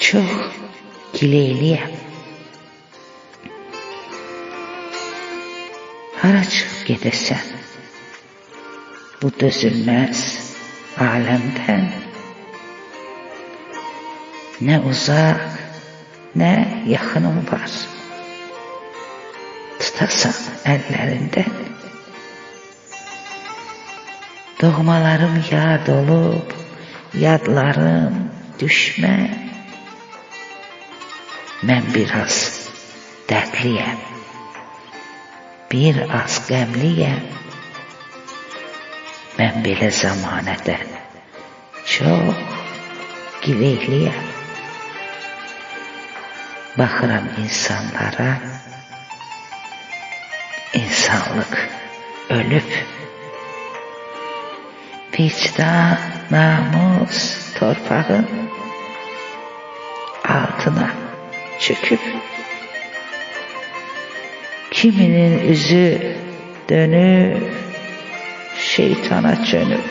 çox gileyliyəm. Hara çıxıb gedəsən bu dözülməz aləmdən? Nə uzaq, nə yaxınım var, tutasan əllərindən. Doğmalarım yad olub, yadlarım düşmən. Mən biraz dərdliyəm, bir az qəmliyəm. Mən belə zamanədən çox gileyliyəm. Baxıram insanlara, insanlıq ölüb. Vicdan, namus torpağın altına çöküb. Kiminin üzü dönüb, şeytana çönüb.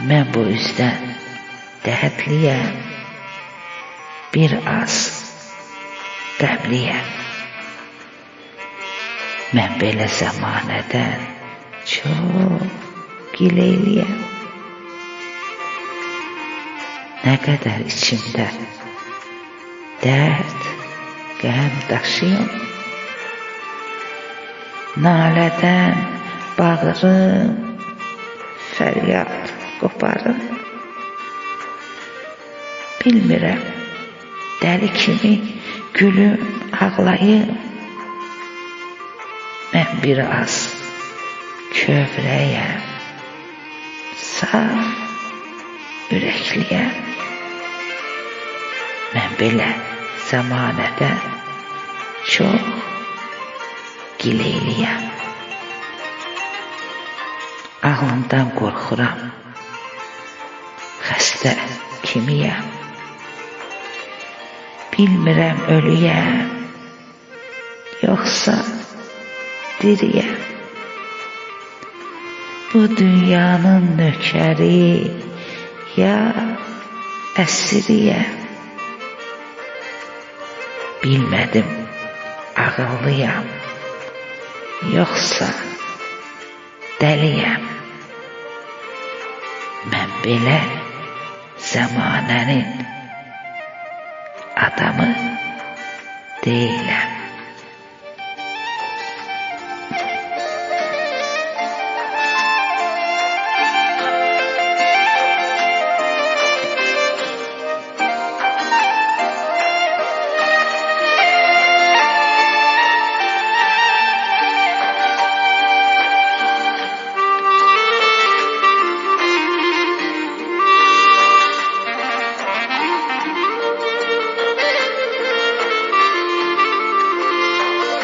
Mən bu üzdən dərdliyəm, bir az qəmliyəm. Mən belə zamanədən çox gileyliyəm. Nə qədər içimdə dərd, qəm daşıyım. Nalədən bağırım, fəryad qoparım. Bilmirəm, dəli kimi gülüm, ağlayım. Mən bir az kövrəyəm, saf ürəkliyəm. Mən belə zamanədən çox gileyliyəm. Ağlımdan qorxuram, xəstə kimiyəm. Bilmirəm ölüyəm, yoxsa diriyəm. Bu dünyanın nökəri, ya əsiriyəm. Bilmədim, ağıllıyam, yoxsa dəliyəm. Mən belə zamanənin adamı deyiləm.